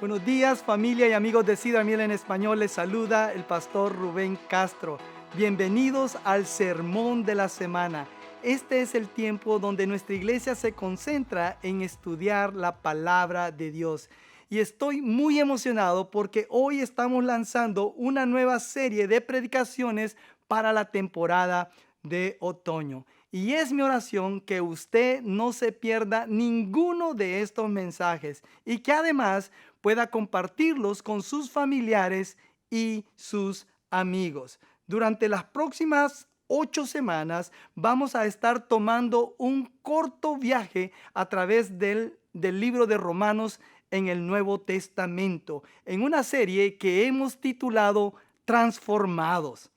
Buenos días, familia y amigos de Cedar Mill en Español. Les saluda el pastor Rubén Castro. Bienvenidos al Sermón de la Semana. Este es el tiempo donde nuestra iglesia se concentra en estudiar la palabra de Dios. Y estoy muy emocionado porque hoy estamos lanzando una nueva serie de predicaciones para la temporada de otoño. Y es mi oración que usted no se pierda ninguno de estos mensajes y que además pueda compartirlos con sus familiares y sus amigos. Durante las próximas 8 semanas vamos a estar tomando un corto viaje a través del libro de Romanos en el Nuevo Testamento, en una serie que hemos titulado Transformados.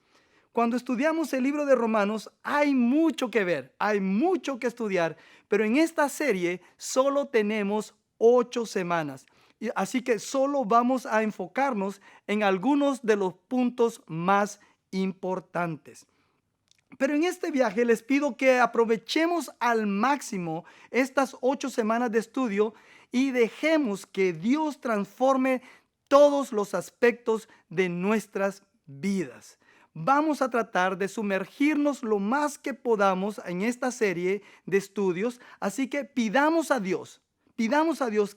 Cuando estudiamos el libro de Romanos hay mucho que ver, hay mucho que estudiar, pero en esta serie solo tenemos 8 semanas. Así que solo vamos a enfocarnos en algunos de los puntos más importantes. Pero en este viaje les pido que aprovechemos al máximo estas 8 semanas de estudio y dejemos que Dios transforme todos los aspectos de nuestras vidas. Vamos a tratar de sumergirnos lo más que podamos en esta serie de estudios, así que pidamos a Dios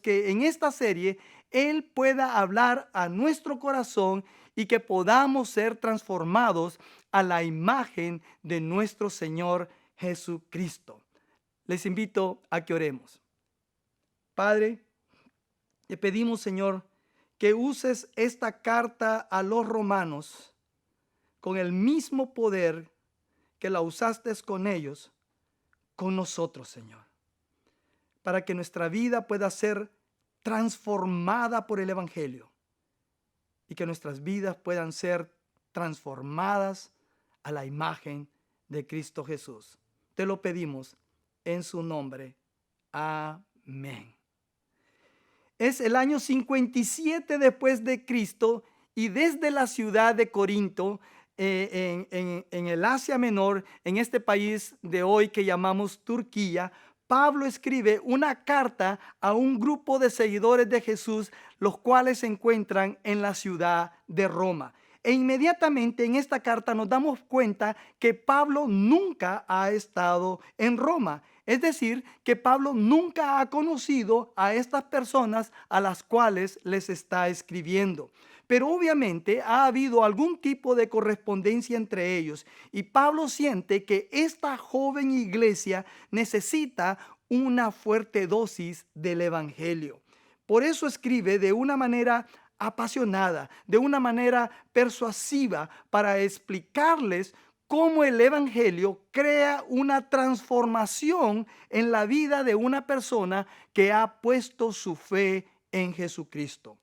que en esta serie Él pueda hablar a nuestro corazón y que podamos ser transformados a la imagen de nuestro Señor Jesucristo. Les invito a que oremos. Padre, le pedimos, Señor, que uses esta carta a los romanos con el mismo poder que la usaste con ellos, con nosotros, Señor, para que nuestra vida pueda ser transformada por el Evangelio y que nuestras vidas puedan ser transformadas a la imagen de Cristo Jesús. Te lo pedimos en su nombre. Amén. Es el año 57 después de Cristo y desde la ciudad de Corinto, en el Asia Menor, en este país de hoy que llamamos Turquía, Pablo escribe una carta a un grupo de seguidores de Jesús, los cuales se encuentran en la ciudad de Roma. E inmediatamente en esta carta nos damos cuenta que Pablo nunca ha estado en Roma. Es decir, que Pablo nunca ha conocido a estas personas a las cuales les está escribiendo. Pero obviamente ha habido algún tipo de correspondencia entre ellos y Pablo siente que esta joven iglesia necesita una fuerte dosis del evangelio. Por eso escribe de una manera apasionada, de una manera persuasiva, para explicarles cómo el evangelio crea una transformación en la vida de una persona que ha puesto su fe en Jesucristo.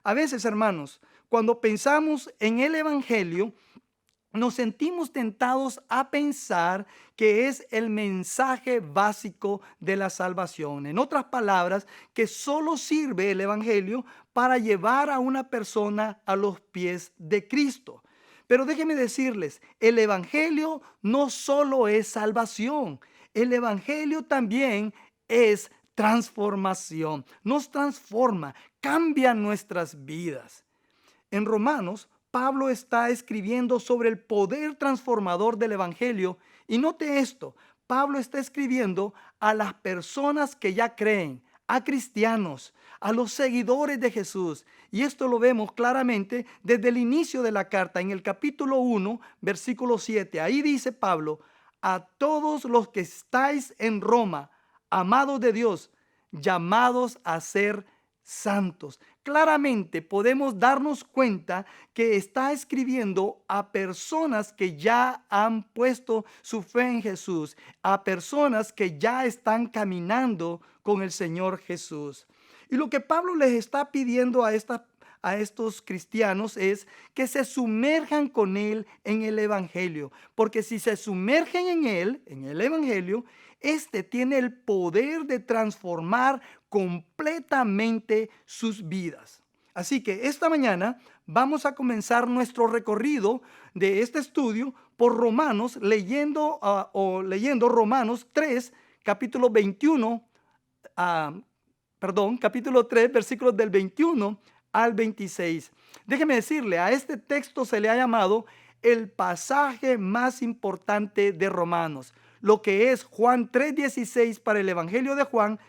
A veces, hermanos, cuando pensamos en el evangelio, nos sentimos tentados a pensar que es el mensaje básico de la salvación. En otras palabras, que solo sirve el evangelio para llevar a una persona a los pies de Cristo. Pero déjenme decirles, el evangelio no solo es salvación, el evangelio también es transformación. Nos transforma, cambia nuestras vidas. En Romanos, Pablo está escribiendo sobre el poder transformador del evangelio y note esto, Pablo está escribiendo a las personas que ya creen, a cristianos, a los seguidores de Jesús. Y esto lo vemos claramente desde el inicio de la carta, en el capítulo 1, versículo 7. Ahí dice Pablo: a todos los que estáis en Roma, amados de Dios, llamados a ser santos. Claramente podemos darnos cuenta que está escribiendo a personas que ya han puesto su fe en Jesús, a personas que ya están caminando con el Señor Jesús. Y lo que Pablo les está pidiendo a estos cristianos es que se sumerjan con él en el evangelio, porque si se sumergen en él, en el evangelio, este tiene el poder de transformar completamente sus vidas. Así que esta mañana vamos a comenzar nuestro recorrido de este estudio por Romanos, leyendo Romanos 3, capítulo 21 capítulo 3, versículos del 21 al 26. Déjeme decirle, a este texto se le ha llamado el pasaje más importante de Romanos. Lo que es Juan 3:16 para el Evangelio de Juan,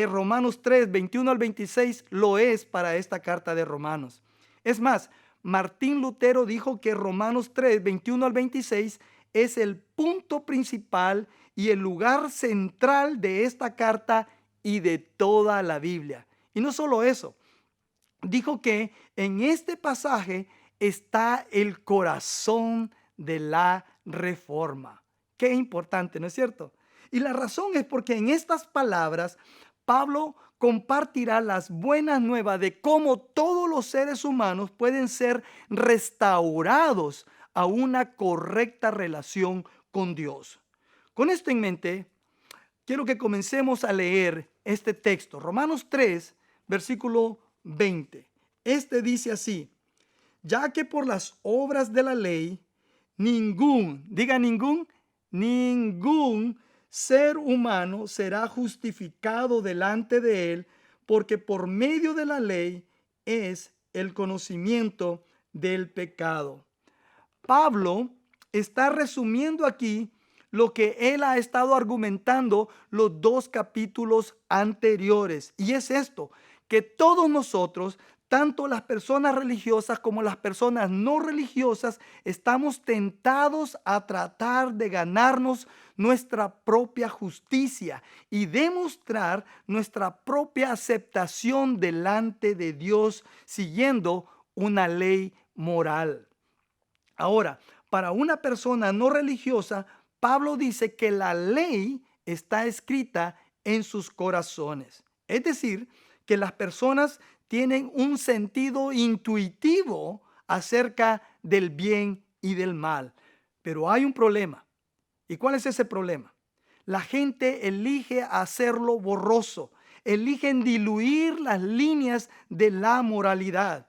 Romanos 3, 21 al 26 lo es para esta carta de Romanos. Es más, Martín Lutero dijo que Romanos 3, 21 al 26 es el punto principal y el lugar central de esta carta y de toda la Biblia. Y no solo eso, dijo que en este pasaje está el corazón de la reforma. Qué importante, ¿no es cierto? Y la razón es porque en estas palabras Pablo compartirá las buenas nuevas de cómo todos los seres humanos pueden ser restaurados a una correcta relación con Dios. Con esto en mente, quiero que comencemos a leer este texto, Romanos 3, versículo 20. Este dice así: ya que por las obras de la ley, ningún ser humano será justificado delante de él, porque por medio de la ley es el conocimiento del pecado. Pablo está resumiendo aquí lo que él ha estado argumentando los dos capítulos anteriores. Y es esto, que todos nosotros, tanto las personas religiosas como las personas no religiosas, estamos tentados a tratar de ganarnos nuestra propia justicia y demostrar nuestra propia aceptación delante de Dios siguiendo una ley moral. Ahora, para una persona no religiosa, Pablo dice que la ley está escrita en sus corazones. Es decir, que las personas tienen un sentido intuitivo acerca del bien y del mal. Pero hay un problema. ¿Y cuál es ese problema? La gente elige hacerlo borroso, eligen diluir las líneas de la moralidad.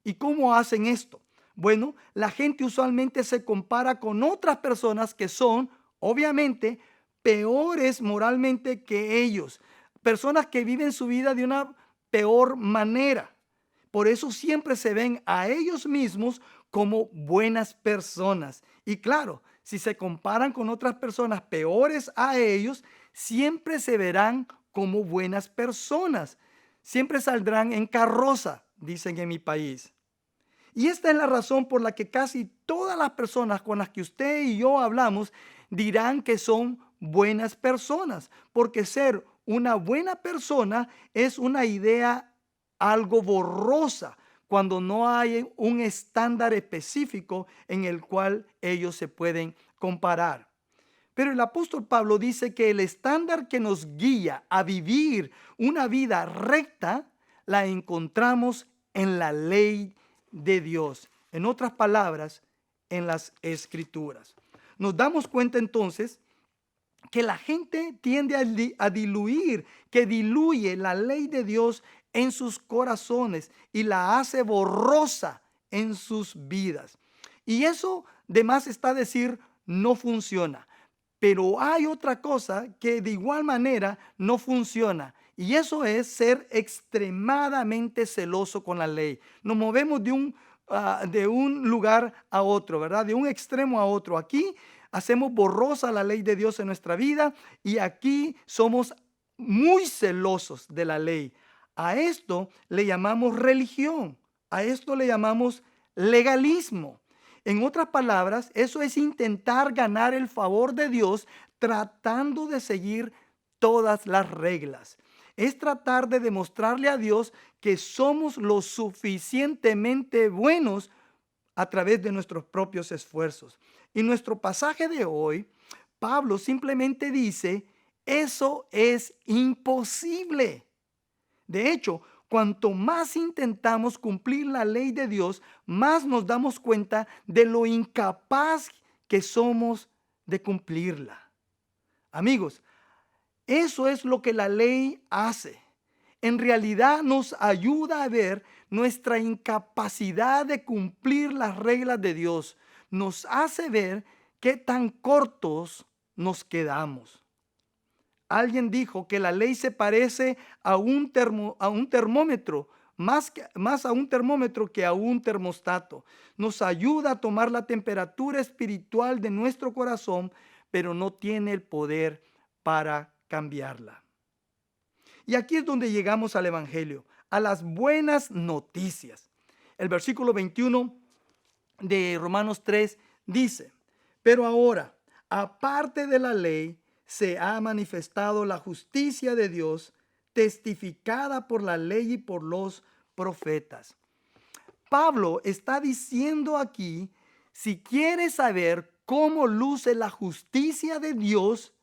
¿Y cómo hacen esto? Bueno, la gente usualmente se compara con otras personas que son, obviamente, peores moralmente que ellos. Personas que viven su vida de una peor manera. Por eso siempre se ven a ellos mismos como buenas personas. Y claro, si se comparan con otras personas peores a ellos, siempre se verán como buenas personas. Siempre saldrán en carroza, dicen en mi país. Y esta es la razón por la que casi todas las personas con las que usted y yo hablamos dirán que son buenas personas, porque ser una buena persona es una idea algo borrosa cuando no hay un estándar específico en el cual ellos se pueden comparar. Pero el apóstol Pablo dice que el estándar que nos guía a vivir una vida recta la encontramos en la ley de Dios. En otras palabras, en las escrituras. Nos damos cuenta entonces que la gente tiende a diluir, que diluye la ley de Dios en sus corazones y la hace borrosa en sus vidas. Y eso de más está decir, no funciona. Pero hay otra cosa que de igual manera no funciona. Y eso es ser extremadamente celoso con la ley. Nos movemos de un lugar a otro, ¿verdad? De un extremo a otro. Aquí hacemos borrosa la ley de Dios en nuestra vida y aquí somos muy celosos de la ley. A esto le llamamos religión. A esto le llamamos legalismo. En otras palabras, eso es intentar ganar el favor de Dios tratando de seguir todas las reglas. Es tratar de demostrarle a Dios que somos lo suficientemente buenos a través de nuestros propios esfuerzos. Y nuestro pasaje de hoy, Pablo simplemente dice, eso es imposible. De hecho, cuanto más intentamos cumplir la ley de Dios, más nos damos cuenta de lo incapaz que somos de cumplirla. Amigos, eso es lo que la ley hace. En realidad nos ayuda a ver nuestra incapacidad de cumplir las reglas de Dios. Nos hace ver qué tan cortos nos quedamos. Alguien dijo que la ley se parece a un termómetro, más a un termómetro que a un termostato. Nos ayuda a tomar la temperatura espiritual de nuestro corazón, pero no tiene el poder para cambiarla. Y aquí es donde llegamos al Evangelio, a las buenas noticias. El versículo 21 de Romanos 3 dice: pero ahora, aparte de la ley, se ha manifestado la justicia de Dios, testificada por la ley y por los profetas. Pablo está diciendo aquí, si quieres saber cómo luce la justicia de Dios,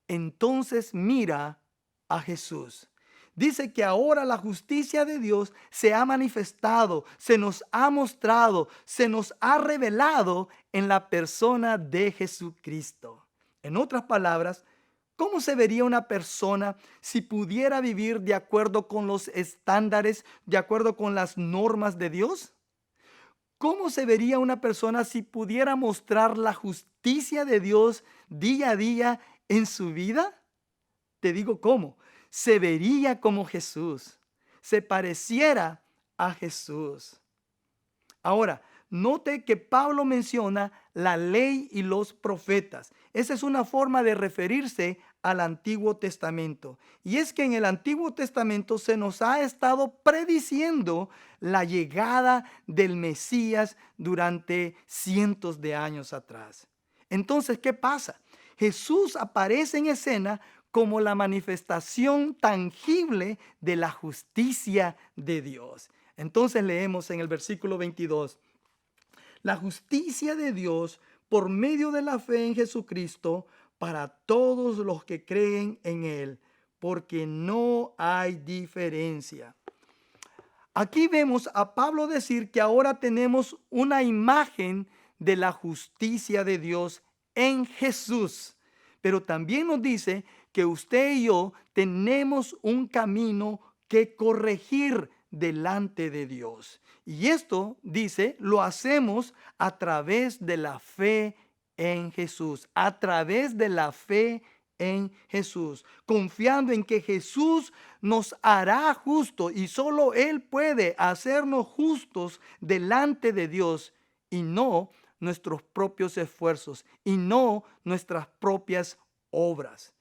entonces mira a Jesús. Dice que ahora la justicia de Dios se ha manifestado, se nos ha mostrado, se nos ha revelado en la persona de Jesucristo. En otras palabras, ¿cómo se vería una persona si pudiera vivir de acuerdo con los estándares, de acuerdo con las normas de Dios? ¿Cómo se vería una persona si pudiera mostrar la justicia de Dios día a día en su vida? Te digo cómo. Se vería como Jesús, se pareciera a Jesús. Ahora, note que Pablo menciona la ley y los profetas. Esa es una forma de referirse al Antiguo Testamento. Y es que en el Antiguo Testamento se nos ha estado prediciendo la llegada del Mesías durante cientos de años atrás. Entonces, ¿qué pasa? Jesús aparece en escena como la manifestación tangible de la justicia de Dios. Entonces leemos en el versículo 22, la justicia de Dios por medio de la fe en Jesucristo para todos los que creen en Él, porque no hay diferencia. Aquí vemos a Pablo decir que ahora tenemos una imagen de la justicia de Dios en Jesús, pero también nos dice que usted y yo tenemos un camino que corregir delante de Dios. Y esto, dice, lo hacemos a través de la fe en Jesús, a través de la fe en Jesús, confiando en que Jesús nos hará justo y solo Él puede hacernos justos delante de Dios y no nuestros propios esfuerzos y no nuestras propias obras.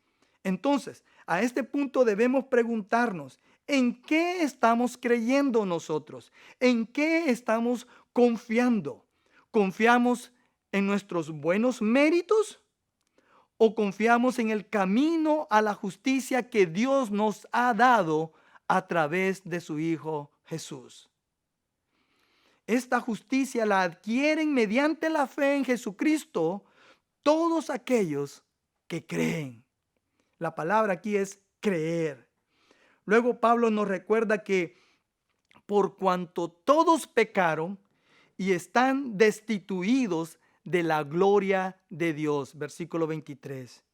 Entonces, a este punto debemos preguntarnos, ¿en qué estamos creyendo nosotros? ¿En qué estamos confiando? ¿Confiamos en nuestros buenos méritos? ¿O confiamos en el camino a la justicia que Dios nos ha dado a través de su Hijo Jesús? Esta justicia la adquieren mediante la fe en Jesucristo todos aquellos que creen. La palabra aquí es creer. Luego Pablo nos recuerda que por cuanto todos pecaron y están destituidos de la gloria de Dios. Versículo 23.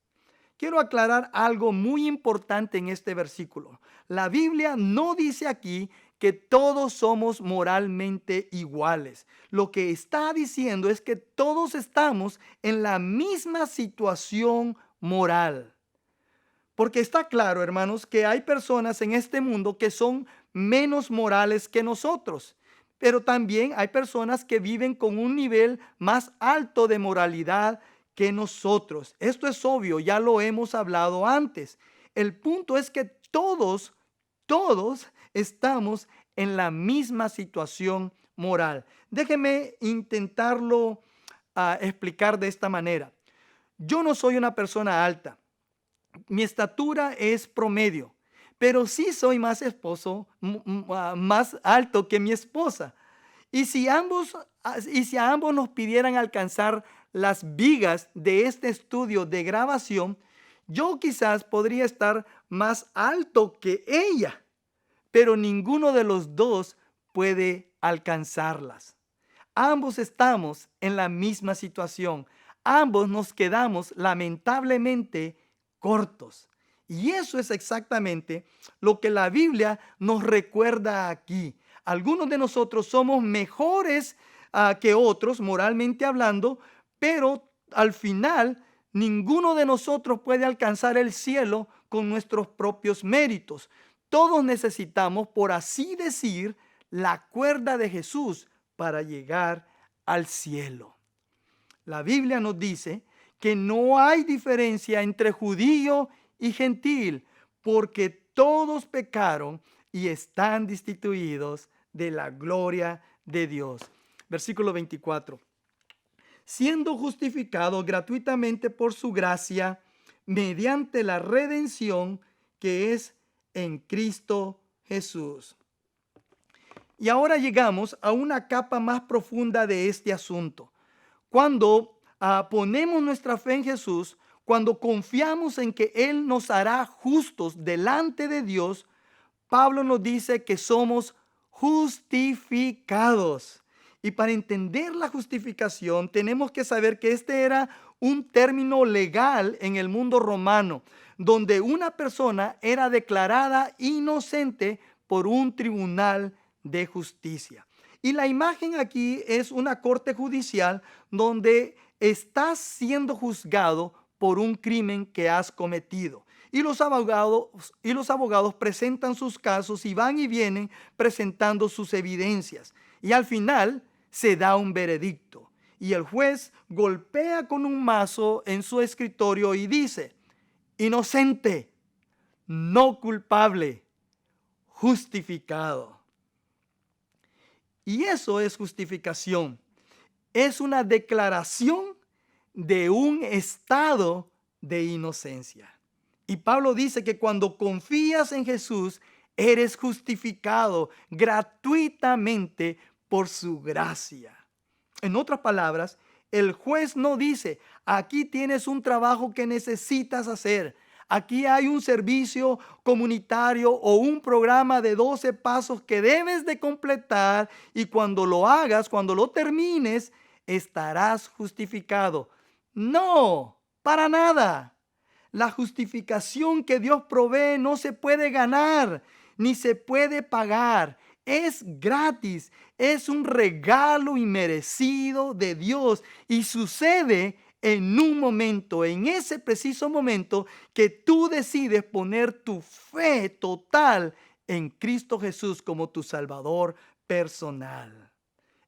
Quiero aclarar algo muy importante en este versículo. La Biblia no dice aquí que todos somos moralmente iguales. Lo que está diciendo es que todos estamos en la misma situación moral. Porque está claro, hermanos, que hay personas en este mundo que son menos morales que nosotros. Pero también hay personas que viven con un nivel más alto de moralidad que nosotros. Esto es obvio, ya lo hemos hablado antes. El punto es que todos estamos en la misma situación moral. Déjeme intentarlo explicar de esta manera. Yo no soy una persona alta. Mi estatura es promedio, pero sí soy más alto que mi esposa. Y si a ambos nos pidieran alcanzar las vigas de este estudio de grabación, yo quizás podría estar más alto que ella, pero ninguno de los dos puede alcanzarlas. Ambos estamos en la misma situación. Ambos nos quedamos lamentablemente cortos. Y eso es exactamente lo que la Biblia nos recuerda aquí. Algunos de nosotros somos mejores que otros, moralmente hablando, pero al final ninguno de nosotros puede alcanzar el cielo con nuestros propios méritos. Todos necesitamos, por así decir, la cuerda de Jesús para llegar al cielo. La Biblia nos dice que no hay diferencia entre judío y gentil, porque todos pecaron y están destituidos de la gloria de Dios. Versículo 24. Siendo justificados gratuitamente por su gracia, mediante la redención que es en Cristo Jesús. Y ahora llegamos a una capa más profunda de este asunto. Cuando ponemos nuestra fe en Jesús, cuando confiamos en que Él nos hará justos delante de Dios, Pablo nos dice que somos justificados. Y para entender la justificación, tenemos que saber que este era un término legal en el mundo romano, donde una persona era declarada inocente por un tribunal de justicia. Y la imagen aquí es una corte judicial donde estás siendo juzgado por un crimen que has cometido. Y los abogados presentan sus casos y van y vienen presentando sus evidencias. Y al final se da un veredicto. Y el juez golpea con un mazo en su escritorio y dice: inocente, no culpable, justificado. Y eso es justificación. Es una declaración de un estado de inocencia. Y Pablo dice que cuando confías en Jesús, eres justificado gratuitamente por su gracia. En otras palabras, el juez no dice: aquí tienes un trabajo que necesitas hacer. Aquí hay un servicio comunitario o un programa de 12 pasos que debes de completar y cuando lo hagas, cuando lo termines, estarás justificado. No, para nada. La justificación que Dios provee no se puede ganar ni se puede pagar. Es gratis, es un regalo inmerecido de Dios y sucede en un momento, en ese preciso momento que tú decides poner tu fe total en Cristo Jesús como tu Salvador personal.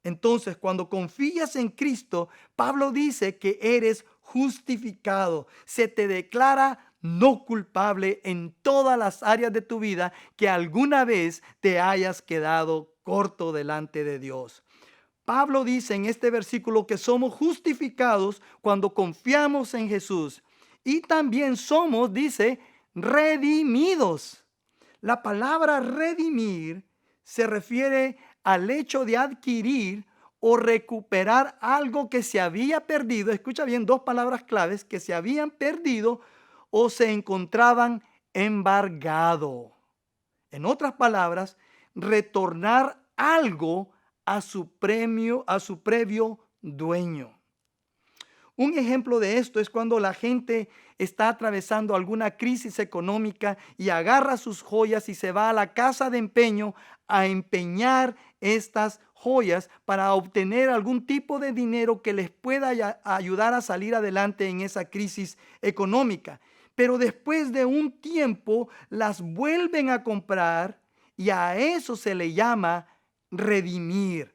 Entonces, cuando confías en Cristo, Pablo dice que eres justificado. Se te declara no culpable en todas las áreas de tu vida que alguna vez te hayas quedado corto delante de Dios. Pablo dice en este versículo que somos justificados cuando confiamos en Jesús. Y también somos, dice, redimidos. La palabra redimir se refiere al hecho de adquirir o recuperar algo que se había perdido. Escucha bien, dos palabras claves: que se habían perdido o se encontraban embargado. En otras palabras, retornar algo a su previo dueño. Un ejemplo de esto es cuando la gente está atravesando alguna crisis económica y agarra sus joyas y se va a la casa de empeño a empeñar estas joyas para obtener algún tipo de dinero que les pueda ayudar a salir adelante en esa crisis económica. Pero después de un tiempo las vuelven a comprar y a eso se le llama redimir.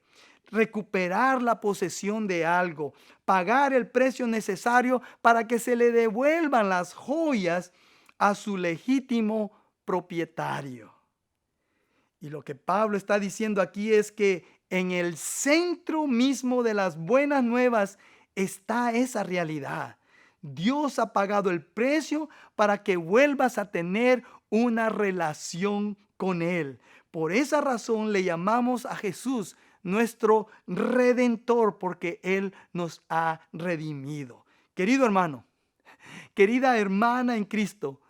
Recuperar la posesión de algo, pagar el precio necesario para que se le devuelvan las joyas a su legítimo propietario. Y lo que Pablo está diciendo aquí es que en el centro mismo de las buenas nuevas está esa realidad. Dios ha pagado el precio para que vuelvas a tener una relación con Él. Por esa razón le llamamos a Jesús nuestro Redentor, porque Él nos ha redimido. Querido hermano, querida hermana en Cristo,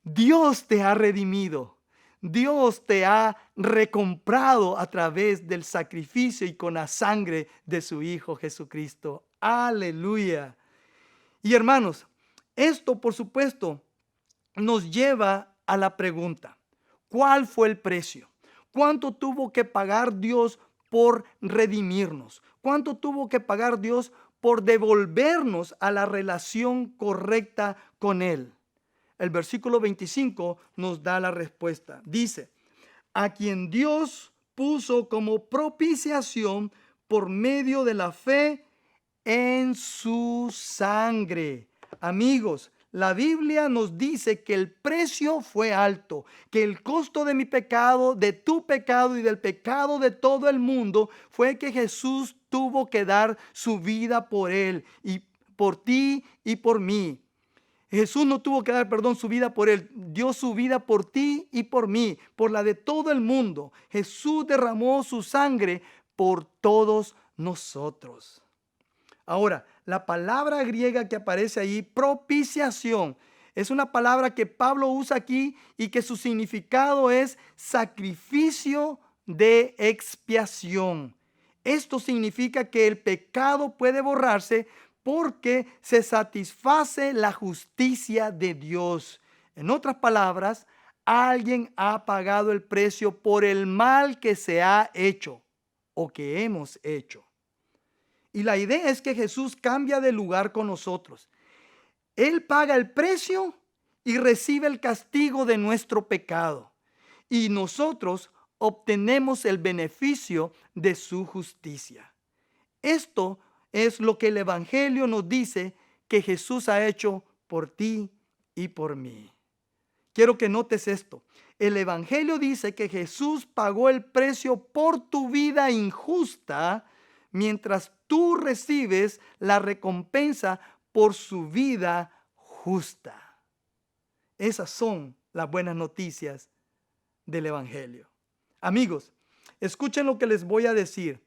Dios te ha redimido. Dios te ha recomprado a través del sacrificio y con la sangre de su Hijo Jesucristo. Aleluya. Y hermanos, esto por supuesto nos lleva a la pregunta: ¿cuál fue el precio? ¿Cuánto tuvo que pagar Dios por redimirnos? ¿Cuánto tuvo que pagar Dios por devolvernos a la relación correcta con Él? el versículo 25 nos da la respuesta. Dice, a quien Dios puso como propiciación por medio de la fe en su sangre. Amigos, la Biblia nos dice que el precio fue alto, que el costo de mi pecado, de tu pecado y del pecado de todo el mundo fue que Jesús tuvo que dar su vida por él y por ti y por mí. Jesús no tuvo que dar, su vida por él. Dio su vida por ti y por mí, por la de todo el mundo. Jesús derramó su sangre por todos nosotros. Ahora, la palabra griega que aparece ahí, propiciación, es una palabra que Pablo usa aquí y que su significado es sacrificio de expiación. Esto significa que el pecado puede borrarse porque se satisface la justicia de Dios. En otras palabras, alguien ha pagado el precio por el mal que se ha hecho o que hemos hecho. Y la idea es que Jesús cambia de lugar con nosotros. Él paga el precio y recibe el castigo de nuestro pecado. Y nosotros obtenemos el beneficio de su justicia. Esto es lo que el Evangelio nos dice que Jesús ha hecho por ti y por mí. Quiero que notes esto. El Evangelio dice que Jesús pagó el precio por tu vida injusta, mientras tú recibes la recompensa por su vida justa. Esas son las buenas noticias del Evangelio. Amigos, escuchen lo que les voy a decir.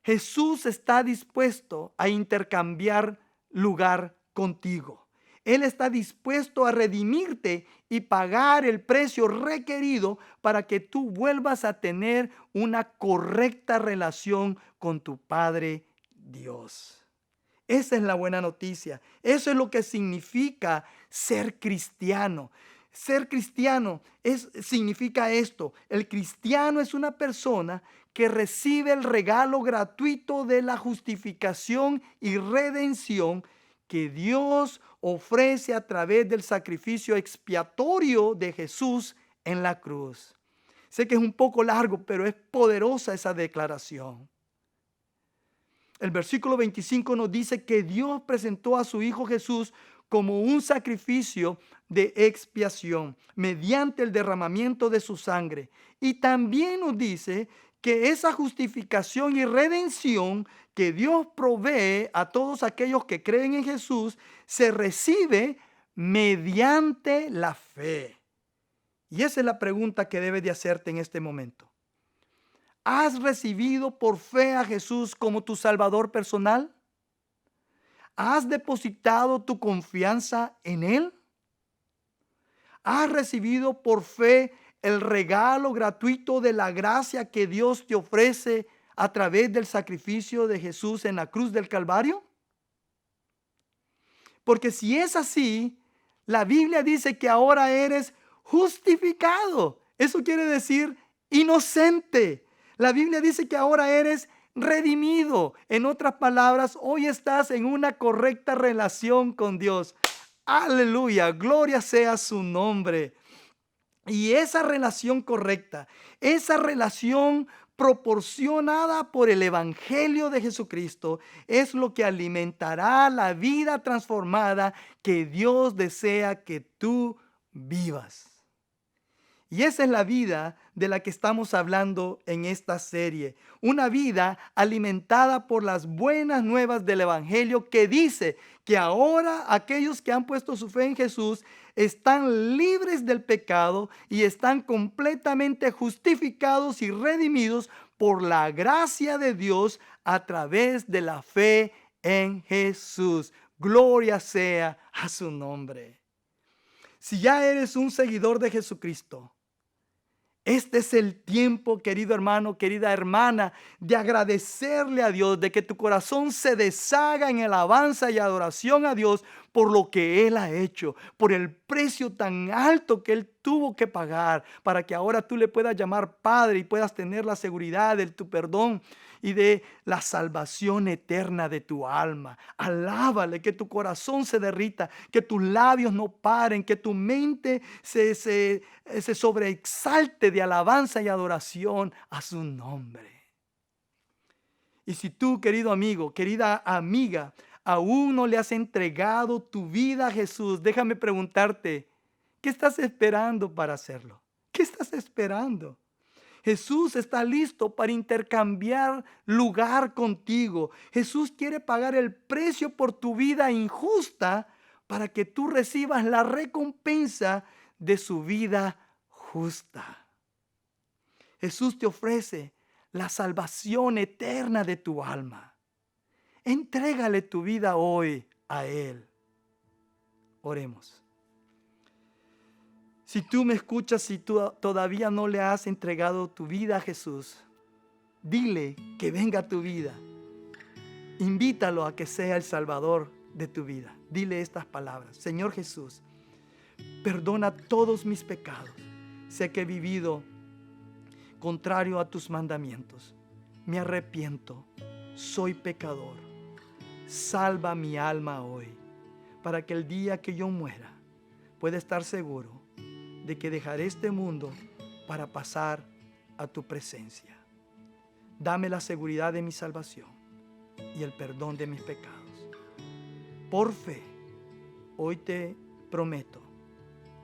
Jesús está dispuesto a intercambiar lugar contigo. Él está dispuesto a redimirte y pagar el precio requerido para que tú vuelvas a tener una correcta relación con tu Padre Dios. Esa es la buena noticia. Eso es lo que significa ser cristiano. Ser cristiano significa esto. El cristiano es una persona que recibe el regalo gratuito de la justificación y redención que Dios ofrece a través del sacrificio expiatorio de Jesús en la cruz. Sé que es un poco largo, pero es poderosa esa declaración. El versículo 25 nos dice que Dios presentó a su Hijo Jesús como un sacrificio de expiación mediante el derramamiento de su sangre. Y también nos dice que esa justificación y redención que Dios provee a todos aquellos que creen en Jesús se recibe mediante la fe. Y esa es la pregunta que debes de hacerte en este momento. ¿Has recibido por fe a Jesús como tu Salvador personal? ¿Has depositado tu confianza en Él? ¿Has recibido por fe el regalo gratuito de la gracia que Dios te ofrece a través del sacrificio de Jesús en la cruz del Calvario? Porque si es así, la Biblia dice que ahora eres justificado. Eso quiere decir inocente. La Biblia dice que ahora eres redimido. En otras palabras, hoy estás en una correcta relación con Dios. Aleluya, gloria sea su nombre. Y esa relación correcta, esa relación proporcionada por el Evangelio de Jesucristo es lo que alimentará la vida transformada que Dios desea que tú vivas. Y esa es la vida de la que estamos hablando en esta serie. Una vida alimentada por las buenas nuevas del Evangelio que dice que ahora aquellos que han puesto su fe en Jesús están libres del pecado y están completamente justificados y redimidos por la gracia de Dios a través de la fe en Jesús. Gloria sea a su nombre. Si ya eres un seguidor de Jesucristo, este es el tiempo, querido hermano, querida hermana, de agradecerle a Dios, de que tu corazón se deshaga en alabanza y adoración a Dios por lo que Él ha hecho, por el precio tan alto que Él tuvo que pagar, para que ahora tú le puedas llamar Padre y puedas tener la seguridad de tu perdón y de la salvación eterna de tu alma. Alábale, que tu corazón se derrita, que tus labios no paren, que tu mente se sobreexalte de alabanza y adoración a su nombre. Y si tú, querido amigo, querida amiga, aún no le has entregado tu vida a Jesús, déjame preguntarte, ¿qué estás esperando para hacerlo? ¿Qué estás esperando? Jesús está listo para intercambiar lugar contigo. Jesús quiere pagar el precio por tu vida injusta para que tú recibas la recompensa de su vida justa. Jesús te ofrece la salvación eterna de tu alma. Entrégale tu vida hoy a Él. Oremos. Si tú me escuchas y tú todavía no le has entregado tu vida a Jesús, dile que venga a tu vida. Invítalo a que sea el Salvador de tu vida. Dile estas palabras: Señor Jesús, perdona todos mis pecados. Sé que he vivido contrario a tus mandamientos. Me arrepiento. Soy pecador. Salva mi alma hoy, para que el día que yo muera pueda estar seguro de que dejaré este mundo para pasar a tu presencia. Dame la seguridad de mi salvación y el perdón de mis pecados. Por fe, hoy te prometo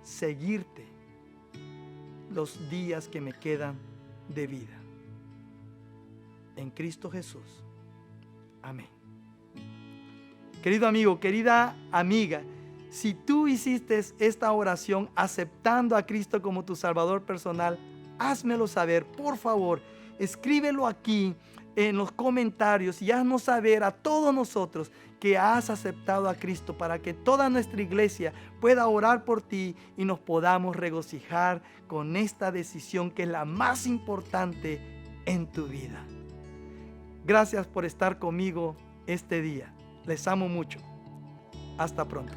seguirte los días que me quedan de vida. En Cristo Jesús. Amén. Querido amigo, querida amiga, si tú hiciste esta oración aceptando a Cristo como tu Salvador personal, házmelo saber, por favor. Escríbelo aquí en los comentarios y haznos saber a todos nosotros que has aceptado a Cristo, para que toda nuestra iglesia pueda orar por ti y nos podamos regocijar con esta decisión que es la más importante en tu vida. Gracias por estar conmigo este día. Les amo mucho. Hasta pronto.